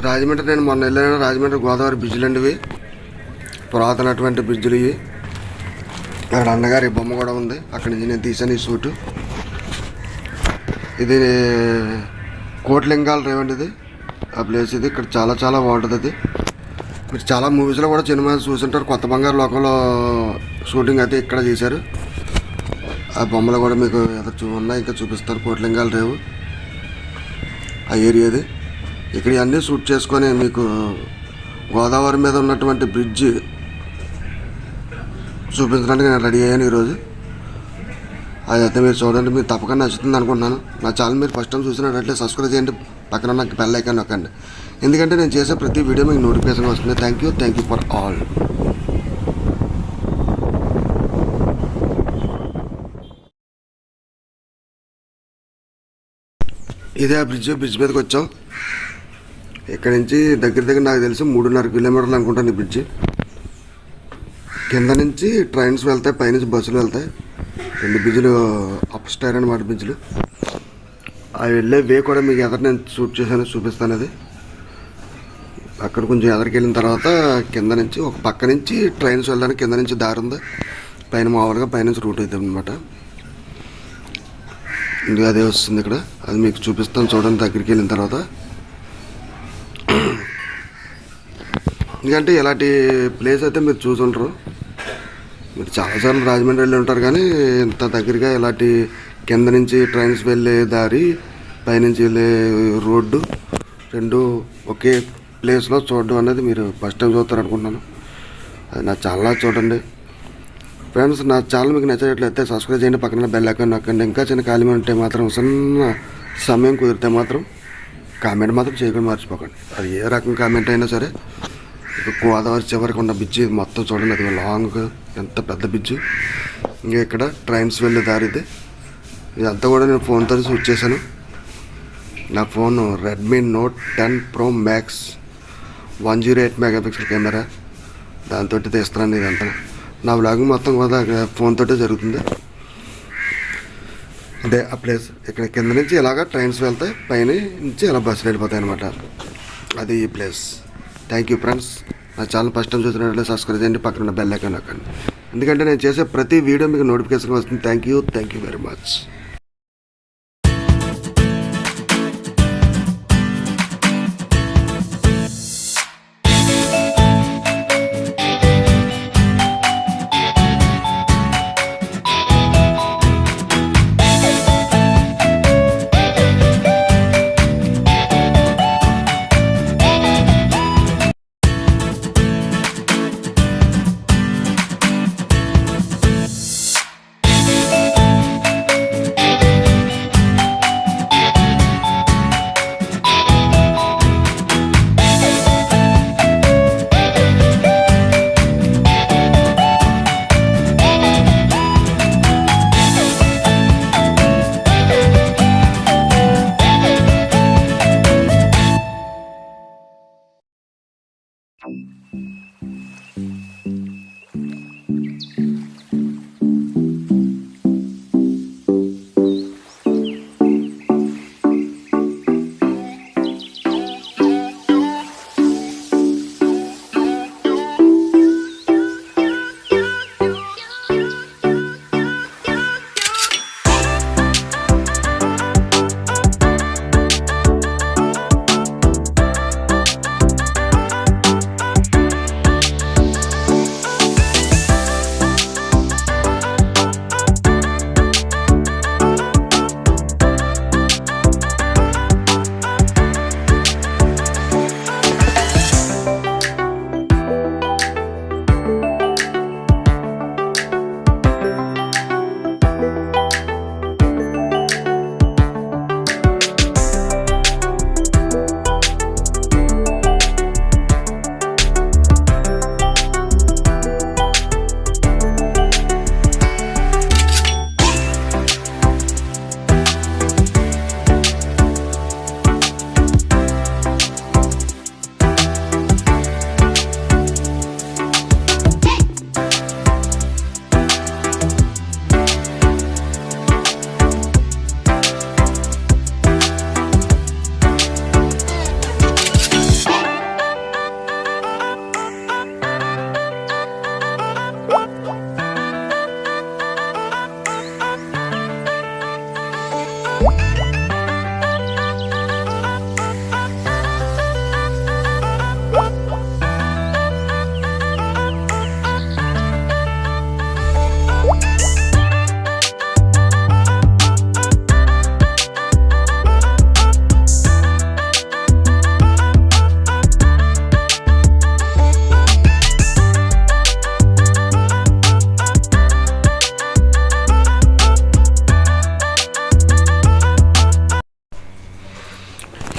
రాజమండ్రి నేను మొన్న వెళ్ళాను. రాజమండ్రి గోదావరి బ్రిడ్జ్లు అండి ఇవి, పురాతనటువంటి బ్రిడ్జ్లు ఇవి. అక్కడ అన్నగారి బొమ్మ కూడా ఉంది. అక్కడి నుంచి నేను తీసాను ఈ షూటు. ఇది కోట్లింగాల రేవండి ఇది ఆ ప్లేస్. ఇది ఇక్కడ చాలా చాలా బాగుంటుంది. అది మీరు చాలా మూవీస్లో కూడా సినిమా చూసుంటారు. కొత్త బంగారు లోకంలో షూటింగ్ అయితే ఇక్కడ చేశారు. ఆ బొమ్మలు కూడా మీకు ఉన్నాయి, ఇంకా చూపిస్తారు. కోట్లింగాల రేవు ఆ ఏరియాది. ఇక్కడ అన్నీ షూట్ చేసుకొని మీకు గోదావరి మీద ఉన్నటువంటి బ్రిడ్జ్ చూపించడానికి నేను రెడీ అయ్యాను ఈరోజు. అదైతే మీరు చూడండి, మీరు తప్పకుండా నచ్చుతుంది అనుకుంటున్నాను. నా ఛానల్ మీరు ఫస్ట్ టైం చూసినట్లయితే సబ్స్క్రైబ్ చేయండి, పక్కన నాకు బెల్ ఐకాన్ నొక్కండి. ఎందుకంటే నేను చేసే ప్రతి వీడియో మీకు నోటిఫికేషన్ వస్తుంది. Thank you for all. ఇదే ఆ బ్రిడ్జ్ మీదకి వచ్చాం. ఇక్కడ నుంచి దగ్గర నాకు తెలిసి 3.5 కిలోమీటర్లు అనుకుంటాను ఈ బ్రిడ్జ్. కింద నుంచి ట్రైన్స్ వెళ్తాయి, పైనుంచి బస్సులు వెళ్తాయి. 2 బ్రిడ్జ్లు అప్ స్టైర్ అనమాట బ్రిడ్జ్లు. అవి వెళ్ళే వే కూడా మీకు ఎదర నేను షూట్ చేశాను, చూపిస్తాను. అది అక్కడ కొంచెం ఎదరికి వెళ్ళిన తర్వాత కింద నుంచి ఒక పక్క నుంచి ట్రైన్స్ వెళ్ళడానికి కింద నుంచి దారి ఉంది, పైన మామూలుగా పైనుంచి రూట్ అవుతుంది అనమాట. ఇందుకు అదే వస్తుంది ఇక్కడ. అది మీకు చూపిస్తాను చూడండి దగ్గరికి వెళ్ళిన తర్వాత. ఎందుకంటే ఇలాంటి ప్లేస్ అయితే మీరు చూసుంటారు. మీరు చాలాసార్లు రాజమండ్రి వెళ్ళి ఉంటారు, కానీ ఇంత దగ్గరగా ఇలాంటి కింద నుంచి ట్రైన్స్ వెళ్ళే దారి, పైనుంచి వెళ్ళే రోడ్డు 2 ఒకే ప్లేస్లో చూడడం అనేది మీరు ఫస్ట్ టైం చూస్తారు అనుకుంటున్నాను. అది నా ఛానల్ చూడండి ఫ్రెండ్స్. నా ఛానల్ మీకు నచ్చినట్లయితే సబ్స్క్రైబ్ చేయండి, పక్కన బెల్ ఐకాన్ నొక్కండి. ఇంకా చిన్న ఖాళీ ఉంటే మాత్రం చిన్న సమయం కుదిరితే మాత్రం కామెంట్ మాత్రం చేయకుండా మర్చిపోకండి. అది ఏ రకం కామెంట్ అయినా సరే. గోదావరి చివరికి ఉన్న బ్రిడ్జ్ ఇది మొత్తం చూడండి. అది లాంగ్, ఎంత పెద్ద బ్రిడ్జ్. ఇంకా ఇక్కడ ట్రైన్స్ వెళ్ళే దారి ఇది. ఇదంతా కూడా నేను ఫోన్తో షూట్ చేశాను. నా phone Redmi note 10 pro max 108 megapixel camera, దాంతో తీస్తున్నాను. ఇదంతా నా బ్లాగ్ మొత్తం కూడా ఫోన్తో జరుగుతుంది. అదే ఆ ప్లేస్. ఇక్కడ కింద నుంచి ఇలాగ ట్రైన్స్ వెళ్తాయి, పైన నుంచి ఇలా బస్సులు వెళ్ళిపోతాయి అనమాట. అది ఈ ప్లేస్. Thank you friends. నా ఛానల్ ఫస్ట్ టైం చూసినట్లయితే సబ్స్క్రైబ్ చేయండి, పక్కన బెల్ ఐకాన్ నొక్కండి. ఎందుకంటే నేను చేసే ప్రతి వీడియో మీకు నోటిఫికేషన్ వస్తుంది. Thank you very much.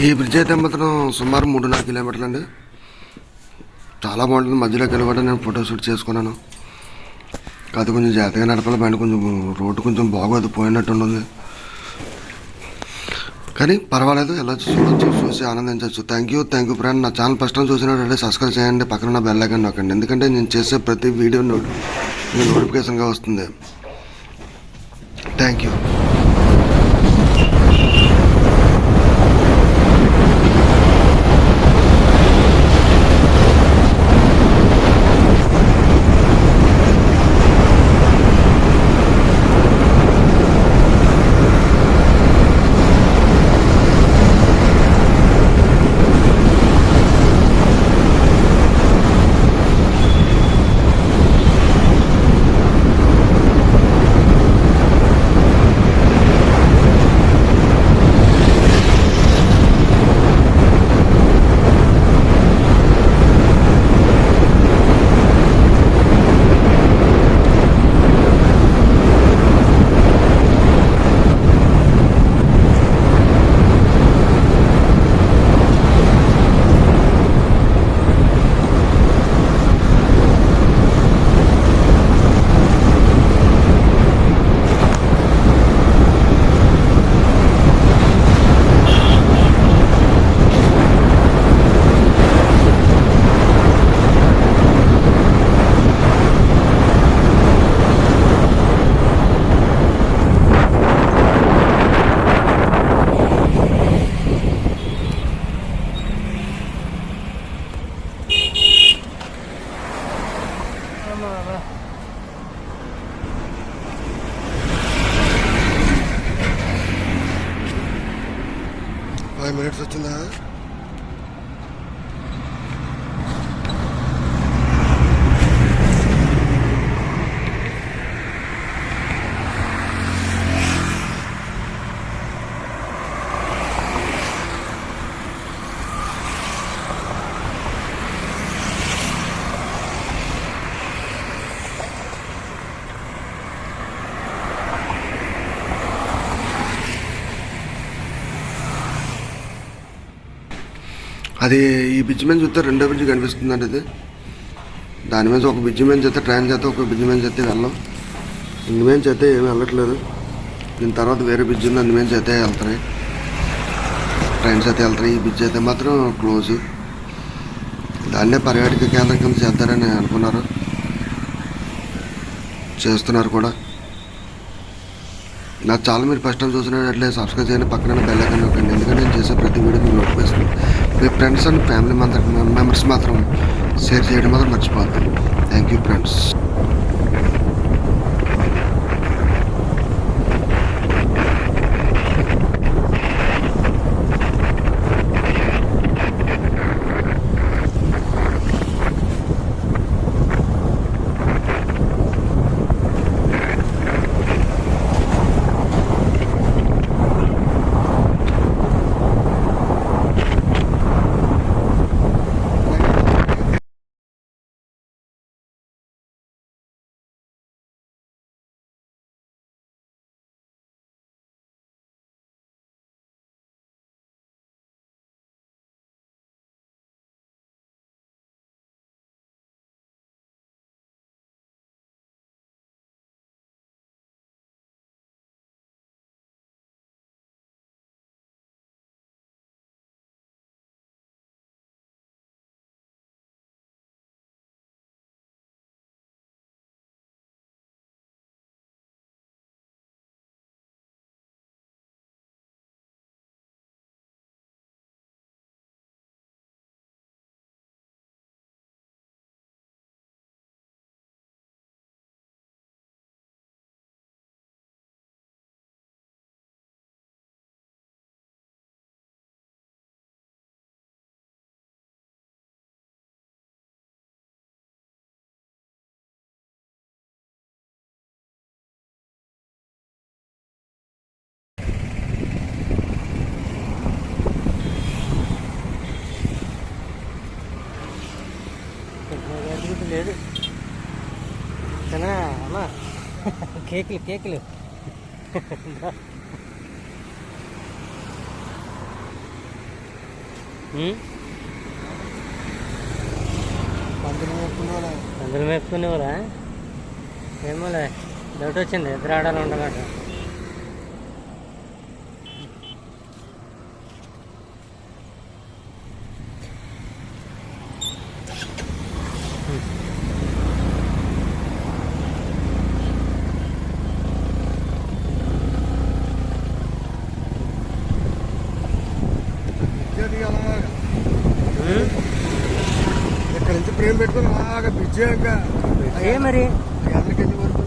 ఈ బ్రిడ్జ్ అయితే మాత్రం సుమారు 3.5 కిలోమీటర్లు అండి. చాలా బాగుంటుంది. మధ్యలోకి వెళ్ళి కూడా నేను ఫోటోషూట్ చేసుకున్నాను. కాదు కొంచెం జాగ్రత్తగా నడపాలి. బండి కొంచెం రోడ్డు కొంచెం బాగోదు, పోయినట్టు ఉంటుంది. కానీ పర్వాలేదు, వెళ్ళొచ్చు, చూడొచ్చు, చూసి ఆనందించవచ్చు. Thank you friend. నా ఛానల్ ఫస్ట్ టైం చూసినట్లయితే సబ్స్క్రైబ్ చేయండి, పక్కన ఉన్న బెల్ ఐకాన్ నొక్కండి. ఎందుకంటే నేను చేసే ప్రతి వీడియో నోటిఫికేషన్గా వస్తుంది. Thank you. మినిట్స్ వచ్చిందా? అది ఈ బ్రిడ్జ్ మీద చూస్తే రెండో బ్రిడ్జ్ కనిపిస్తుందండి. ఇది దాని మీద ఒక బ్రిడ్జ్ మీద చేస్తే ట్రైన్ చేస్తే, ఒక బ్రిడ్జ్ మీద చేస్తే వెళ్ళాం. ఇందు మీద చేస్తే ఏమి వెళ్ళట్లేదు. దీని తర్వాత వేరే బ్రిడ్జ్ ఉంది, అందు మీద చేస్తే వెళ్తున్నాయి, ట్రైన్స్ అయితే వెళ్తాయి. ఈ బ్రిడ్జ్ అయితే మాత్రం క్లోజ్. దాన్నే పర్యాటక కేంద్రం కింద చేద్దారని అనుకున్నారు, చేస్తున్నారు కూడా. నా ఛానల్ మీరు ఫస్ట్ టైం చూసినట్లయితే సబ్స్క్రైబ్ చేయండి, పక్కన బెల్ ఐకాన్ నొక్కండి. ఎందుకంటే నేను చేసే ప్రతి వీడియో మీకు నోటిఫికేషన్. మీ ఫ్రెండ్స్ అండ్ ఫ్యామిలీ మెంబర్స్ మాత్రం షేర్ చేయడం మాత్రం మర్చిపోద్దు. Thank you friends. లేదు అమ్మా, కేకులు పందులు మేపుకునే అందరూ మేపుకునేవారా? ఏమోలే, డౌట్ వచ్చింది ఇద్దరు ఆడాలి ఉండాలంట. ఇక్కడ నుంచి ప్రేమ పెట్టుకుని బాగా బ్రిడ్జ్ ఏ మరి ఎల్లకెళ్ళి వరకు